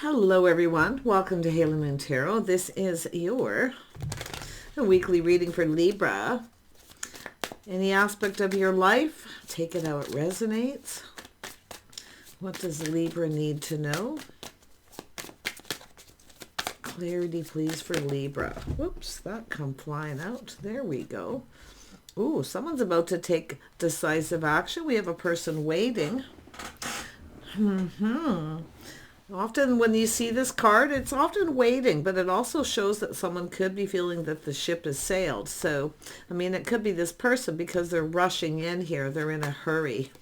Hello everyone, welcome to Halo Moon Tarot. This is your weekly reading for Libra. Any aspect of your life, take it how it resonates. What does Libra need to know? Clarity please for Libra. Whoops, that come flying out. There we go. Ooh, someone's about to take decisive action. We have a person waiting. Often when you see this card, it's often waiting, but it also shows that someone could be feeling that the ship has sailed. So, I mean, it could be this person because they're rushing in here. They're in a hurry.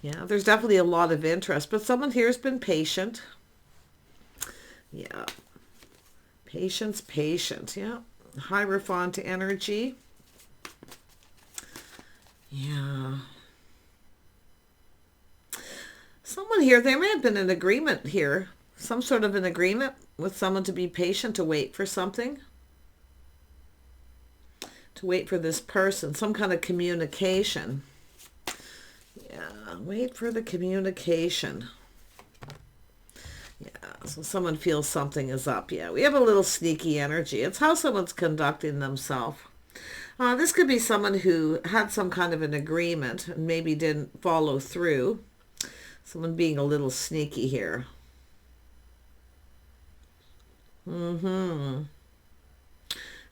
Yeah, there's definitely a lot of interest, but someone here has been patient. Yeah. Patience, patient. Yeah. Hierophant energy. Yeah. Someone here, there may have been an agreement here. Some sort of an agreement with someone to be patient, to wait for something. To wait for this person. Some kind of communication. Yeah, wait for the communication. Yeah, so someone feels something is up. Yeah, we have a little sneaky energy. It's how someone's conducting themselves. This could be someone who had some kind of an agreement and maybe didn't follow through. Someone being a little sneaky here.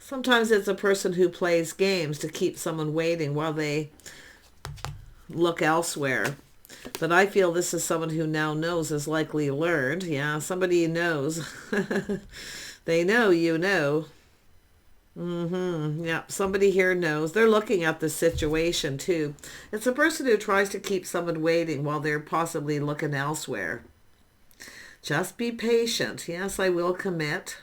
Sometimes it's a person who plays games to keep someone waiting while they look elsewhere. But I feel this is someone who now knows, has likely learned. Yeah, somebody knows. They know you know. Yeah, somebody here knows. They're looking at the situation too. It's a person who tries to keep someone waiting while they're possibly looking elsewhere. Just be patient. Yes, I will commit.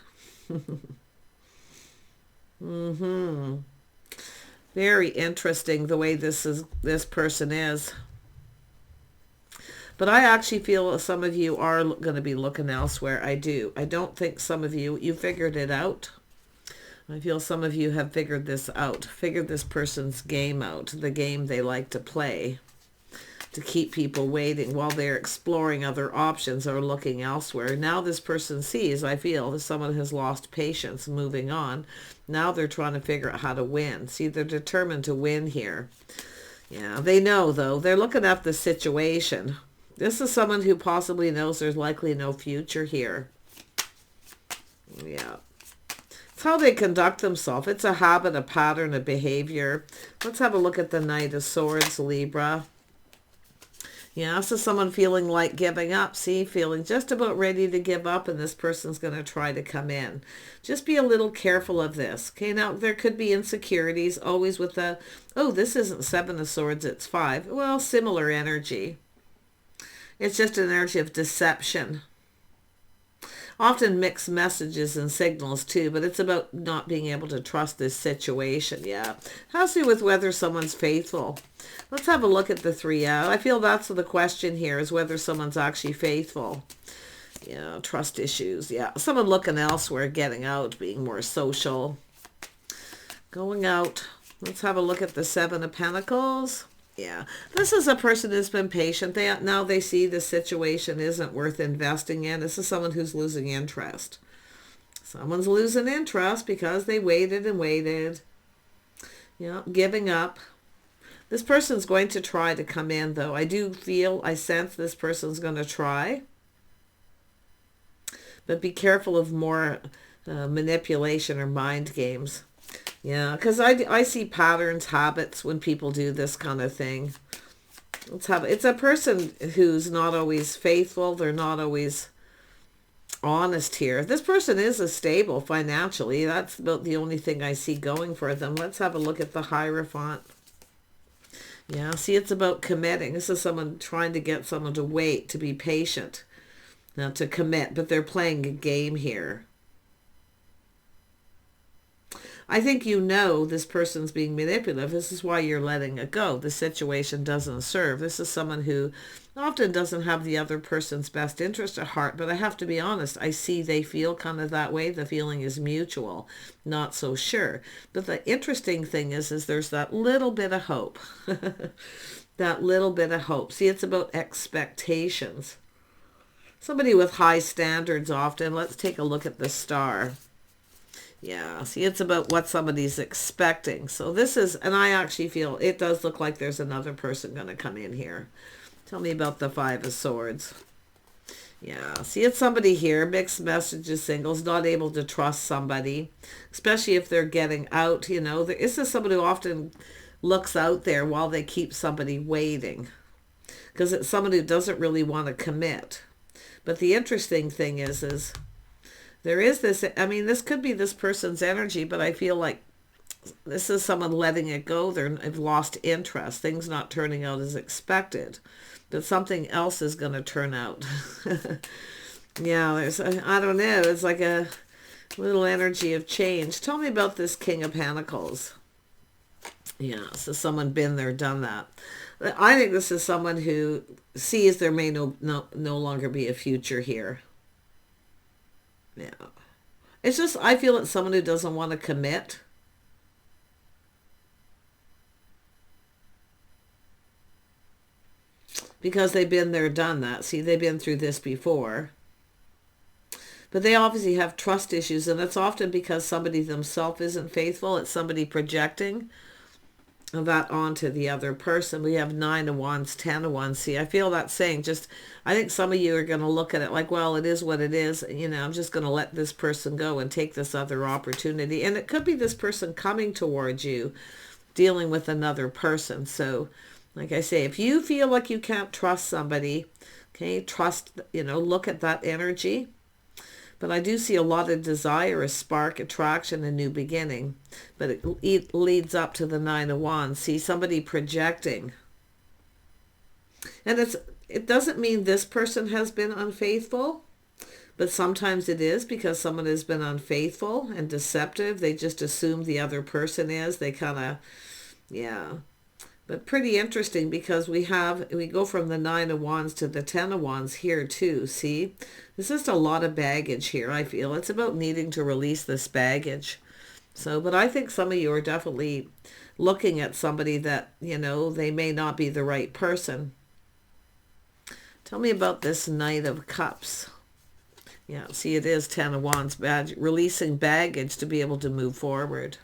Very interesting the way this person is. But I actually feel some of you are going to be looking elsewhere. I do. I don't think some of you figured it out. I feel some of you have figured this out, figured this person's game out, the game they like to play, to keep people waiting while they're exploring other options or looking elsewhere. Now this person sees, I feel, that someone has lost patience moving on. Now they're trying to figure out how to win. See, they're determined to win here. Yeah, they know, though. They're looking at the situation. This is someone who possibly knows there's likely no future here. Yeah. How they conduct themselves. It's a habit, a pattern, a behavior. Let's have a look at the Knight of Swords, Libra. Yeah, this is someone feeling like giving up. See, feeling just about ready to give up, and this person's going to try to come in. Just be a little careful of this. Okay, now there could be insecurities always with the, oh, this isn't Seven of Swords, it's Five. Well, similar energy. It's just an energy of deception. Often mixed messages and signals too, but it's about not being able to trust this situation. Yeah, has to do with whether someone's faithful. Let's have a look at the three. I feel that's the question here, is whether someone's actually faithful. Yeah, trust issues. Yeah, someone looking elsewhere, getting out, being more social, going out. Let's have a look at the Seven of Pentacles. Yeah, this is a person who's been patient. Now they see the situation isn't worth investing in. This is someone who's losing interest. Someone's losing interest because they waited and waited. Yeah, giving up. This person's going to try to come in, though. I sense this person's going to try. But be careful of more manipulation or mind games. Yeah, because I see patterns, habits when people do this kind of thing. It's a person who's not always faithful. They're not always honest here. This person is stable financially. That's about the only thing I see going for them. Let's have a look at the Hierophant. Yeah, see, it's about committing. This is someone trying to get someone to wait, to be patient, not to commit, but they're playing a game here. I think you know this person's being manipulative. This is why you're letting it go. The situation doesn't serve. This is someone who often doesn't have the other person's best interest at heart, but I have to be honest, I see they feel kind of that way. The feeling is mutual, not so sure. But the interesting thing is there's that little bit of hope. That little bit of hope. See, it's about expectations. Somebody with high standards often. Let's take a look at the star. Yeah, see, it's about what somebody's expecting. So this is, and I actually feel it does look like there's another person going to come in here. Tell me about the Five of Swords. Yeah, see, it's somebody here, mixed messages, singles, not able to trust somebody, especially if they're getting out, you know. This is somebody who often looks out there while they keep somebody waiting, because it's somebody who doesn't really want to commit. But the interesting thing is there is this, I mean, this could be this person's energy, but I feel like this is someone letting it go. They've lost interest, things not turning out as expected. But something else is going to turn out. Yeah, I don't know. It's like a little energy of change. Tell me about this King of Pentacles. Yeah, so someone been there, done that. I think this is someone who sees there may no longer be a future here. Yeah. It's just, I feel it's someone who doesn't want to commit. Because they've been there, done that. See, they've been through this before. But they obviously have trust issues, and it's often because somebody themselves isn't faithful. It's somebody projecting that onto the other person. We have 9 of Wands, 10 of Wands. See, I feel that saying, just, I think some of you are going to look at it like, well, it is what it is. You know, I'm just going to let this person go and take this other opportunity. And it could be this person coming towards you, dealing with another person. So, like I say, if you feel like you can't trust somebody, okay, trust, you know, look at that energy. But I do see a lot of desire, a spark, attraction, a new beginning. But it leads up to the 9 of Wands. See, somebody projecting. And it doesn't mean this person has been unfaithful, but sometimes it is because someone has been unfaithful and deceptive. They just assume the other person is. They kind of, yeah. But pretty interesting because we go from the 9 of Wands to the 10 of Wands here too. See, there's just a lot of baggage here. I feel it's about needing to release this baggage. So, but I think some of you are definitely looking at somebody that, you know, they may not be the right person. Tell me about this Knight of Cups. Yeah, see, it is 10 of Wands, releasing baggage to be able to move forward.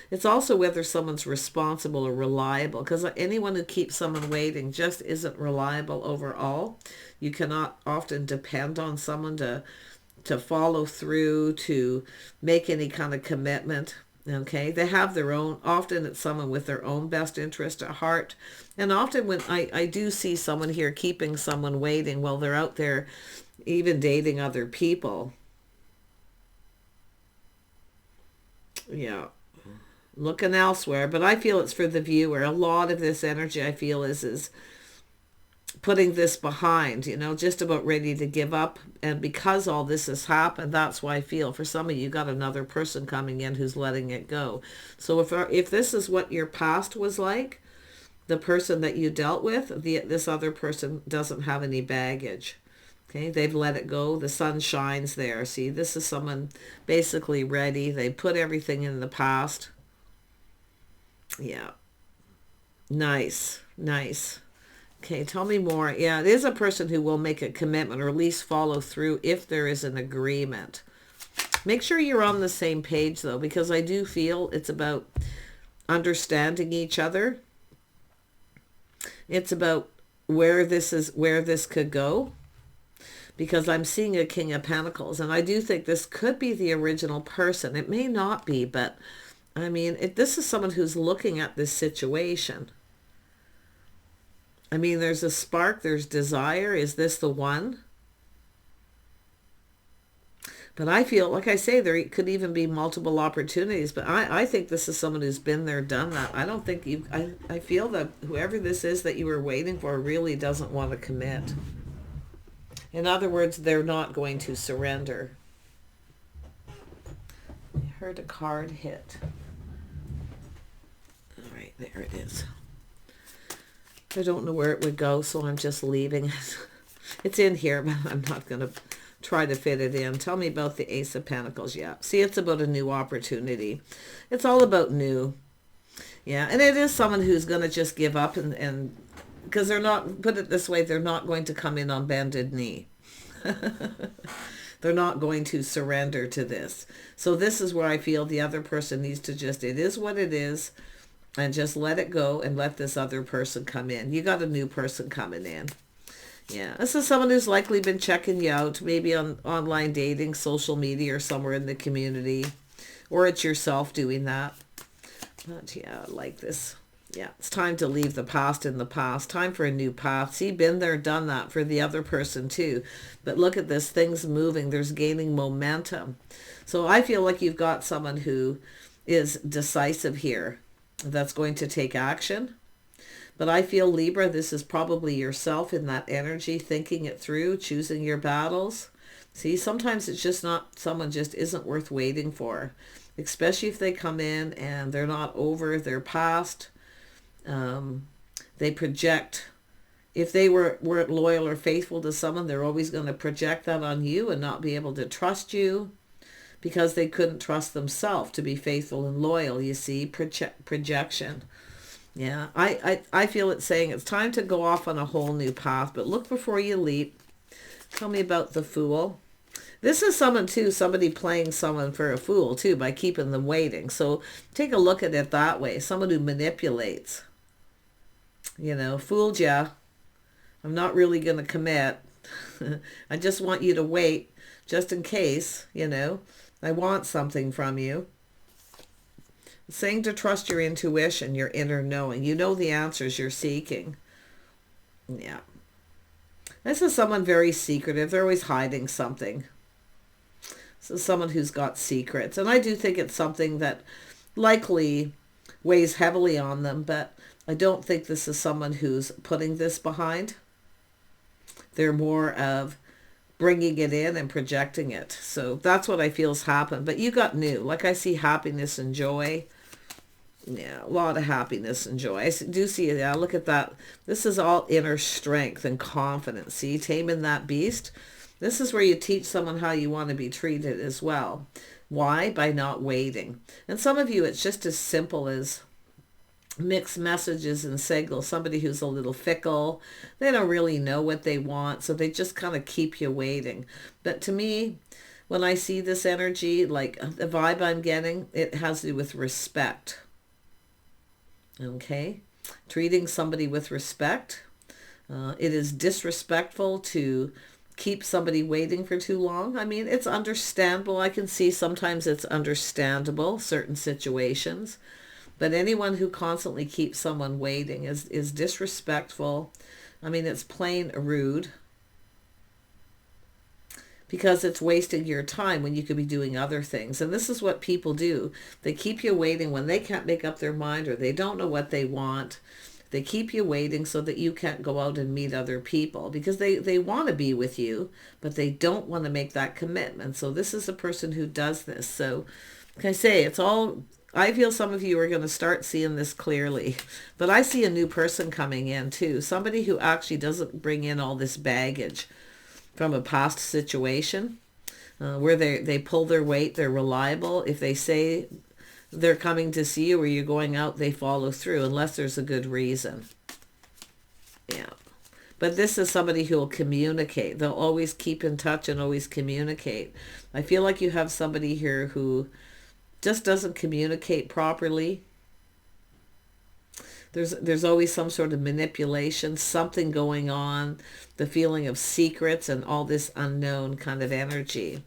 It's also whether someone's responsible or reliable, because anyone who keeps someone waiting just isn't reliable overall. You cannot often depend on someone to follow through, to make any kind of commitment. Okay, they have their own, often it's someone with their own best interest at heart. And often when I do see someone here keeping someone waiting while they're out there even dating other people. Yeah. Looking elsewhere, but I feel it's for the viewer. A lot of this energy I feel is putting this behind, you know, just about ready to give up. And because all this has happened, that's why I feel for some of you got another person coming in who's letting it go. So if this is what your past was like, the person that you dealt with, this other person doesn't have any baggage. Okay, they've let it go. The sun shines there. See, this is someone basically ready. They put everything in the past. Yeah. Nice. Nice. Okay, tell me more. Yeah, it is a person who will make a commitment or at least follow through if there is an agreement. Make sure you're on the same page, though, because I do feel it's about understanding each other. It's about where this could go. Because I'm seeing a King of Pentacles, and I do think this could be the original person. It may not be, but I mean, this is someone who's looking at this situation. I mean, there's a spark, there's desire. Is this the one? But I feel, like I say, there could even be multiple opportunities. But I think this is someone who's been there, done that. I don't think I feel that whoever this is that you were waiting for really doesn't want to commit. In other words, they're not going to surrender. I heard a card hit. All right, there it is. I don't know where it would go, so I'm just leaving it. It's in here, but I'm not going to try to fit it in. Tell me about the Ace of Pentacles. Yeah, see, it's about a new opportunity. It's all about new. Yeah, and it is someone who's going to just give up and because they're not, put it this way, they're not going to come in on bended knee. They're not going to surrender to this. So this is where I feel the other person needs to just, it is what it is, and just let it go and let this other person come in. You got a new person coming in. Yeah, this is someone who's likely been checking you out, maybe on online dating, social media, or somewhere in the community, or it's yourself doing that. But yeah, I like this. Yeah, it's time to leave the past in the past. Time for a new path. See, been there, done that for the other person too. But look at this, things moving. There's gaining momentum. So I feel like you've got someone who is decisive here, that's going to take action. But I feel, Libra, this is probably yourself in that energy, thinking it through, choosing your battles. See, sometimes it's just not, someone just isn't worth waiting for, especially if they come in and they're not over their past. They project, if they weren't loyal or faithful to someone, they're always going to project that on you and not be able to trust you because they couldn't trust themselves to be faithful and loyal. You see, projection. Yeah, I feel it's saying it's time to go off on a whole new path, but look before you leap. Tell me about the Fool. This is someone too, somebody playing someone for a fool too by keeping them waiting. So take a look at it that way. Someone who manipulates. You know, fooled ya. I'm not really going to commit. I just want you to wait just in case, you know. I want something from you. It's saying to trust your intuition, your inner knowing. You know the answers you're seeking. Yeah. This is someone very secretive. They're always hiding something. This is someone who's got secrets. And I do think it's something that likely weighs heavily on them, but I don't think this is someone who's putting this behind. They're more of bringing it in and projecting it. So that's what I feel's happened. But you got new. Like I see happiness and joy. Yeah, a lot of happiness and joy. I do see it. Yeah, look at that. This is all inner strength and confidence. See, taming that beast. This is where you teach someone how you want to be treated as well. Why? By not waiting. And some of you, it's just as simple as mixed messages and signals. Somebody who's a little fickle. They don't really know what they want, so they just kind of keep you waiting. But to me, when I see this energy, like the vibe I'm getting, it has to do with respect. Okay? Treating somebody with respect. It is disrespectful to keep somebody waiting for too long. I mean, it's understandable. I can see sometimes it's understandable, certain situations. But anyone who constantly keeps someone waiting is disrespectful. I mean, it's plain rude. Because it's wasting your time when you could be doing other things. And this is what people do. They keep you waiting when they can't make up their mind or they don't know what they want. They keep you waiting so that you can't go out and meet other people because they want to be with you, but they don't want to make that commitment. So this is a person who does this. So like I say, it's all... I feel some of you are going to start seeing this clearly. But I see a new person coming in too. Somebody who actually doesn't bring in all this baggage from a past situation where they pull their weight. They're reliable. If they say they're coming to see you or you're going out, they follow through unless there's a good reason. Yeah. But this is somebody who will communicate. They'll always keep in touch and always communicate. I feel like you have somebody here who just doesn't communicate properly. There's always some sort of manipulation, something going on, the feeling of secrets and all this unknown kind of energy.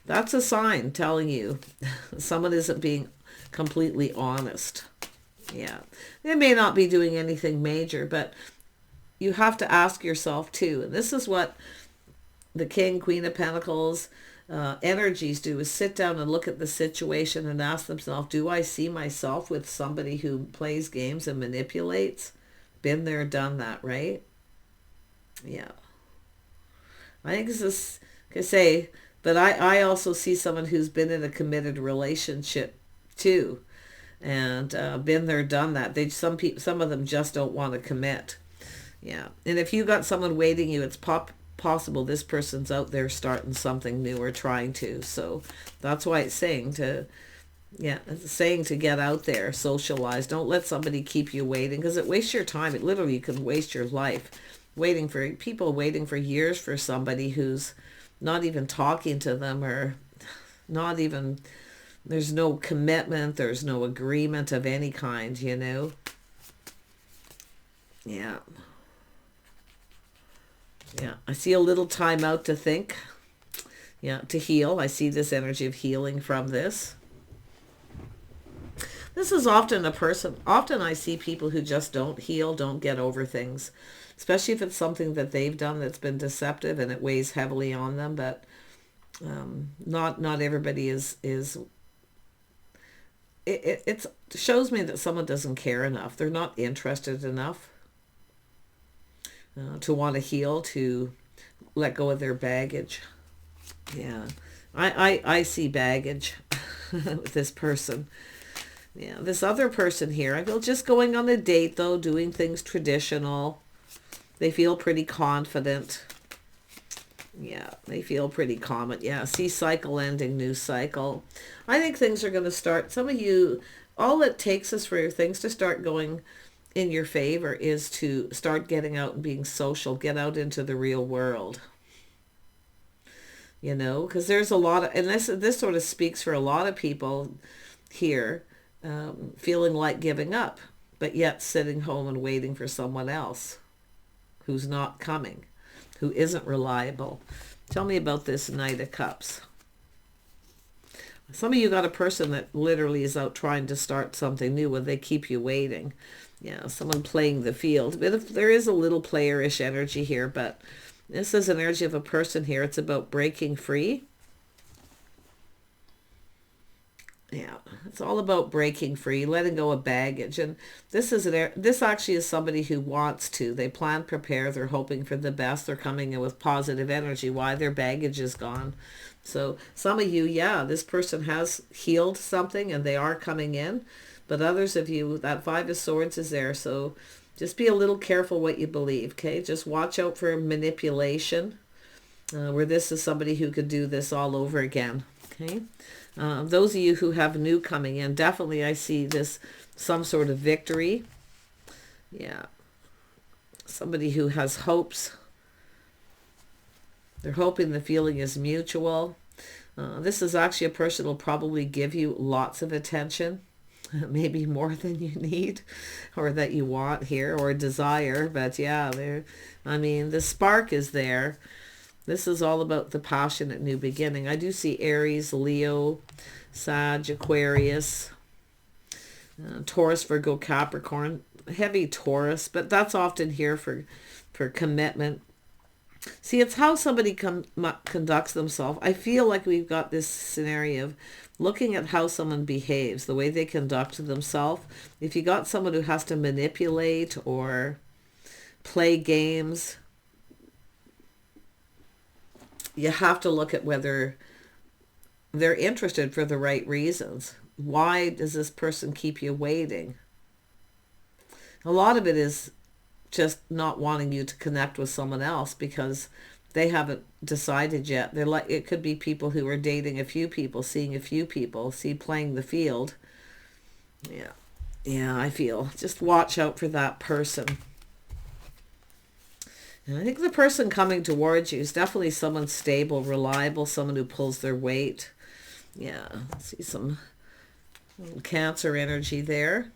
That's a sign telling you someone isn't being completely honest. Yeah. They may not be doing anything major, but you have to ask yourself too. And this is what the King, Queen of Pentacles, energies do, is sit down and look at the situation and ask themselves, do I see myself with somebody who plays games and manipulates? Been there, done that, right? Yeah. I think this is, like I say, but I also see someone who's been in a committed relationship too, and been there, done that. Some of them just don't want to commit. Yeah. And if you got someone waiting you, it's possible this person's out there starting something new or trying to. So that's why it's saying to get out there, socialize. Don't let somebody keep you waiting because it wastes your time. It literally can waste your life. People waiting for years for somebody who's not even talking to them, or not even, there's no commitment, there's no agreement of any kind, you know? Yeah. Yeah, I see a little time out to think. Yeah, to heal. I see this energy of healing from this. This is often a person, often I see people who just don't heal, don't get over things, especially if it's something that they've done that's been deceptive and it weighs heavily on them. But not everybody it shows me that someone doesn't care enough. They're not interested enough to want to heal, to let go of their baggage. Yeah, I see baggage with this person. Yeah, this other person here, I feel just going on a date though, doing things traditional. They feel pretty confident. Yeah, they feel pretty calm. Yeah, see cycle ending, new cycle. I think things are going to start. Some of you, all it takes is for things to start going in your favor is to start getting out and being social, get out into the real world. You know, because there's a lot of, and this sort of speaks for a lot of people here, feeling like giving up, but yet sitting home and waiting for someone else who's not coming, who isn't reliable. Tell me about this Knight of Cups. Some of you got a person that literally is out trying to start something new and they keep you waiting. Yeah, someone playing the field. But if there is a little playerish energy here, but this is an energy of a person here. It's about breaking free. Yeah, it's all about breaking free, letting go of baggage. And this actually is somebody who wants to. They plan, prepare, they're hoping for the best. They're coming in with positive energy. Why? Their baggage is gone. So some of you, yeah, this person has healed something and they are coming in. But others of you, that Five of Swords is there. So just be a little careful what you believe, okay? Just watch out for manipulation, where this is somebody who could do this all over again, okay? Those of you who have new coming in, definitely I see this, some sort of victory. Yeah. Somebody who has hopes. They're hoping the feeling is mutual. This is actually a person who will probably give you lots of attention. Maybe more than you need or that you want here or desire. But yeah, the spark is there. This is all about the passionate new beginning. I do see Aries, Leo, Sag, Aquarius, Taurus, Virgo, Capricorn. Heavy Taurus, but that's often here for commitment. See, it's how somebody conducts themselves. I feel like we've got this scenario of looking at how someone behaves, the way they conduct themselves. If you got someone who has to manipulate or play games, you have to look at whether they're interested for the right reasons. Why does this person keep you waiting? A lot of it is just not wanting you to connect with someone else because they haven't decided yet. They're like, it could be people who are dating a few people, seeing a few people, playing the field. Yeah, I feel. Just watch out for that person. And I think the person coming towards you is definitely someone stable, reliable, someone who pulls their weight. Yeah, I see some Cancer energy there.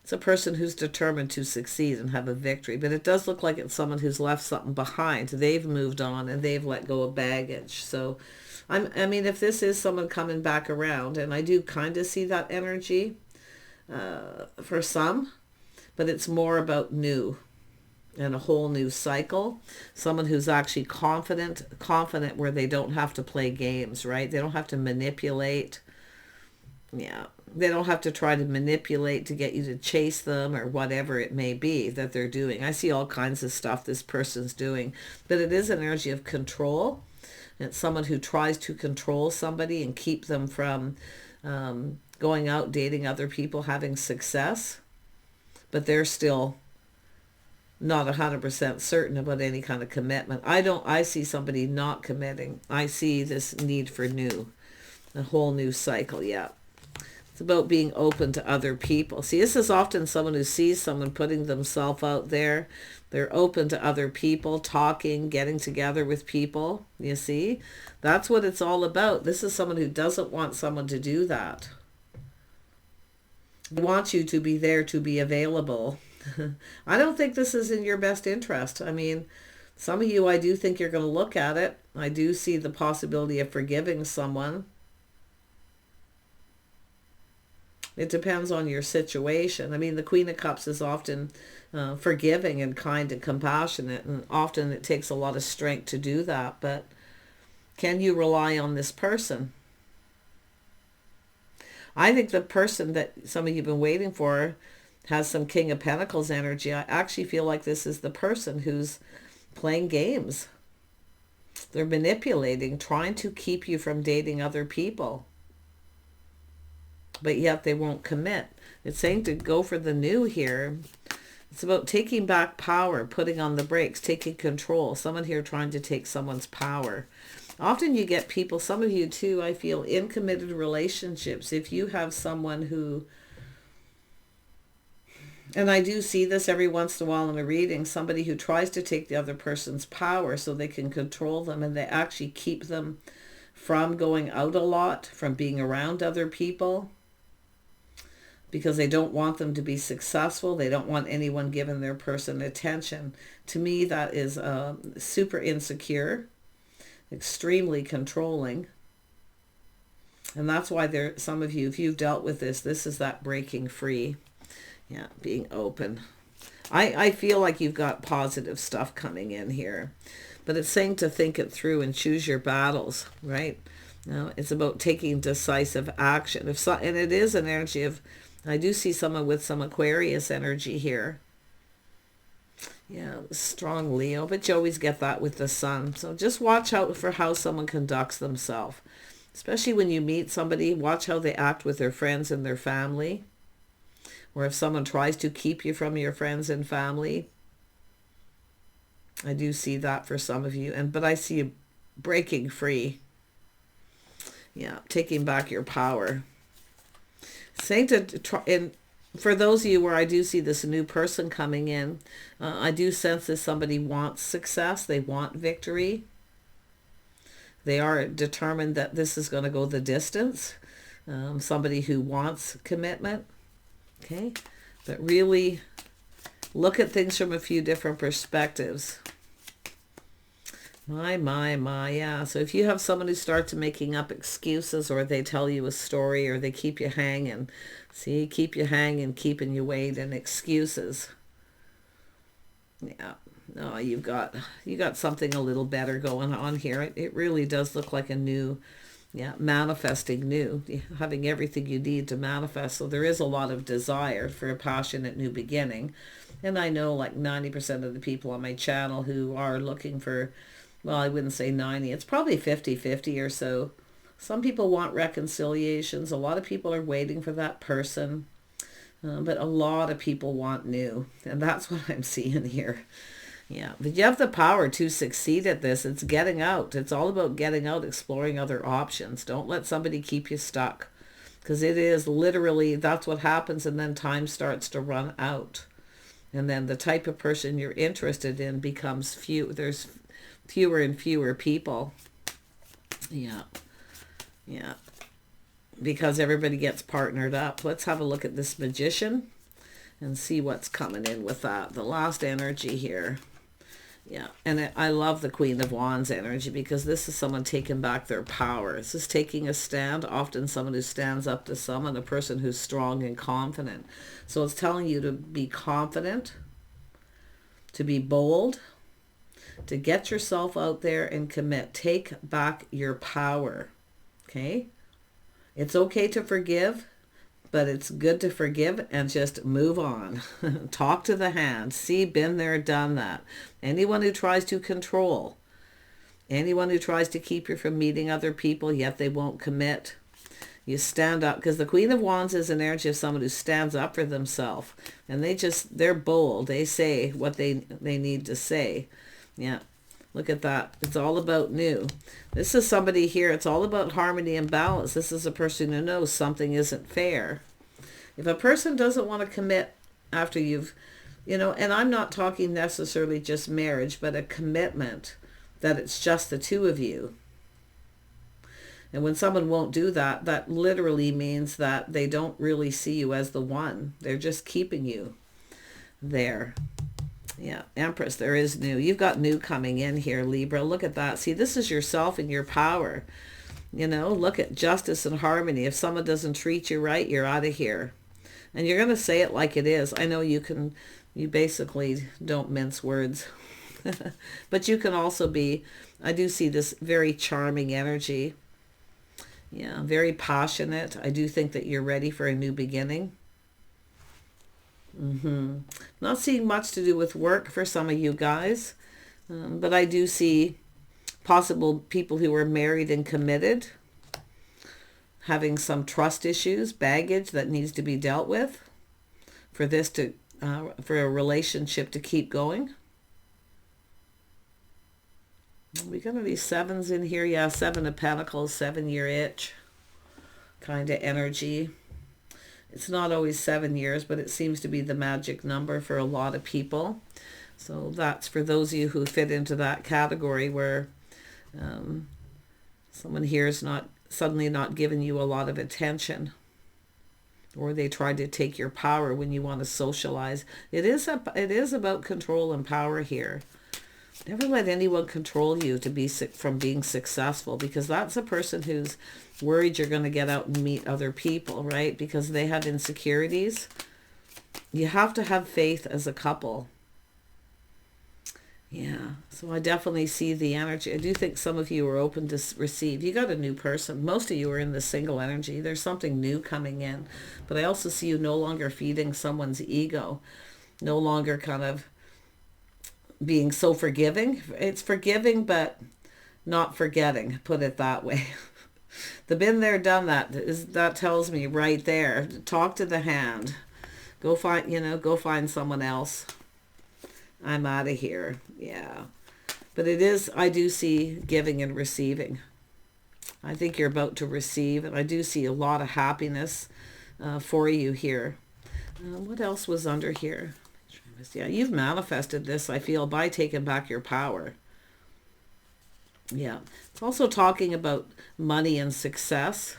It's a person who's determined to succeed and have a victory, but it does look like it's someone who's left something behind. They've moved on and they've let go of baggage. So, I mean, if this is someone coming back around, and I do kind of see that energy for some, but it's more about new and a whole new cycle. Someone who's actually confident where they don't have to play games, right? They don't have to manipulate. Yeah. They don't have to try to manipulate to get you to chase them or whatever it may be that they're doing. I see all kinds of stuff this person's doing, but it is an energy of control. And it's someone who tries to control somebody and keep them from going out, dating other people, having success, but they're still not 100% certain about any kind of commitment. I see somebody not committing. I see this need for new, a whole new cycle. Yeah. It's about being open to other people. See, this is often someone who sees someone putting themselves out there. They're open to other people, talking, getting together with people. You see? That's what it's all about. This is someone who doesn't want someone to do that. They want you to be there, to be available. I don't think this is in your best interest. I mean, some of you, I do think you're going to look at it. I do see the possibility of forgiving someone. It depends on your situation. I mean, the Queen of Cups is often forgiving and kind and compassionate, and often it takes a lot of strength to do that. But can you rely on this person? I think the person that some of you have been waiting for has some King of Pentacles energy. I actually feel like this is the person who's playing games. They're manipulating, trying to keep you from dating other people. But yet they won't commit. It's saying to go for the new here. It's about taking back power, putting on the brakes, taking control. Someone here trying to take someone's power. Often you get people, some of you too, I feel, in committed relationships. If you have someone who, and I do see this every once in a while in a reading, somebody who tries to take the other person's power so they can control them, and they actually keep them from going out a lot, from being around other people, because they don't want them to be successful. They don't want anyone giving their person attention. To me, that is super insecure, extremely controlling. And that's why some of you, if you've dealt with this is that breaking free. Yeah, being open. I feel like you've got positive stuff coming in here. But it's saying to think it through and choose your battles, right? Now, it's about taking decisive action. And it is an energy of, I do see someone with some Aquarius energy here. Yeah, strong Leo, but you always get that with the sun. So just watch out for how someone conducts themselves. Especially when you meet somebody, watch how they act with their friends and their family. Or if someone tries to keep you from your friends and family. I do see that for some of you. But I see you breaking free. Yeah, taking back your power. Saying to try, and for those of you where I do see this new person coming in, I do sense that somebody wants success. They want victory. They are determined that this is going to go the distance. Somebody who wants commitment. Okay, but really look at things from a few different perspectives. My, yeah. So if you have someone who starts making up excuses, or they tell you a story, or they keep you hanging, see, keep you hanging, keeping you waiting, excuses. Yeah, no, you got something a little better going on here. It really does look like a new, yeah, manifesting new, having everything you need to manifest. So there is a lot of desire for a passionate new beginning. And I know like 90% of the people on my channel who are looking for, well, I wouldn't say 90, it's probably 50-50 or so. Some people want reconciliations. A lot of people are waiting for that person. But a lot of people want new. And that's what I'm seeing here. Yeah, but you have the power to succeed at this. It's getting out. It's all about getting out, exploring other options. Don't let somebody keep you stuck. Because it is literally, that's what happens, and then time starts to run out. And then the type of person you're interested in becomes few. There's fewer and fewer people. Yeah. Yeah. Because everybody gets partnered up. Let's have a look at this Magician and see what's coming in with that. The last energy here. Yeah, and I love the Queen of Wands energy, because this is someone taking back their power. This is taking a stand, often someone who stands up to someone, a person who's strong and confident. So it's telling you to be confident, to be bold, to get yourself out there and commit. Take back your power, okay? It's okay to forgive, but it's good to forgive and just move on. Talk to the hand. See, been there, done that. Anyone who tries to control, anyone who tries to keep you from meeting other people, yet they won't commit, you stand up. Because the Queen of Wands is an energy of someone who stands up for themselves. And they're bold. They say what they need to say. Yeah. Look at that. It's all about new. This is somebody here. It's all about harmony and balance. This is a person who knows something isn't fair. If a person doesn't want to commit after you've You know, and I'm not talking necessarily just marriage, but a commitment that it's just the two of you. And when someone won't do that, that literally means that they don't really see you as the one. They're just keeping you there. Yeah, Empress, there is new. You've got new coming in here, Libra. Look at that. See, this is yourself and your power. You know, look at justice and harmony. If someone doesn't treat you right, you're out of here. And you're going to say it like it is. I know you basically don't mince words. But you can also be, I do see this very charming energy. Yeah, very passionate. I do think that you're ready for a new beginning. Not seeing much to do with work for some of you guys. But I do see possible people who are married and committed having some trust issues, baggage that needs to be dealt with for this to, for a relationship to keep going. We got these sevens in here. Yeah, 7 of Pentacles, 7-year itch kind of energy. It's not always 7 years, but it seems to be the magic number for a lot of people. So that's for those of you who fit into that category where someone here is suddenly not giving you a lot of attention, or they try to take your power when you want to socialize. It is about control and power here. Never let anyone control you to be from being successful, because that's a person who's worried you're going to get out and meet other people, right? Because they have insecurities. You have to have faith as a couple. Yeah, so I definitely see the energy. I do think some of you are open to receive. You got a new person. Most of you are in the single energy. There's something new coming in. But I also see you no longer feeding someone's ego. No longer kind of being so forgiving. It's forgiving, but not forgetting. Put it that way. The been there, done that tells me right there. Talk to the hand. Go find someone else. I'm out of here. Yeah. But I do see giving and receiving. I think you're about to receive, and I do see a lot of happiness for you here. What else was under here? Yeah, you've manifested this, I feel, by taking back your power. Yeah. It's also talking about money and success.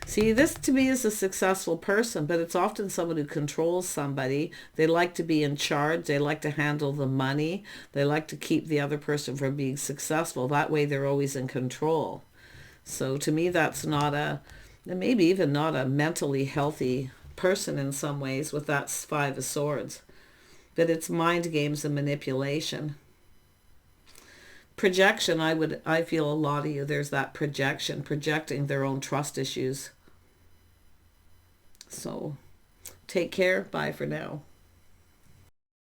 See, this to me is a successful person, but it's often someone who controls somebody. They like to be in charge. They like to handle the money. They like to keep the other person from being successful. That way they're always in control. So to me, that's maybe even not a mentally healthy person in some ways with that 5 of Swords. But it's mind games and manipulation. Projection, I feel a lot of you, there's that projecting their own trust issues. So take care. Bye for now.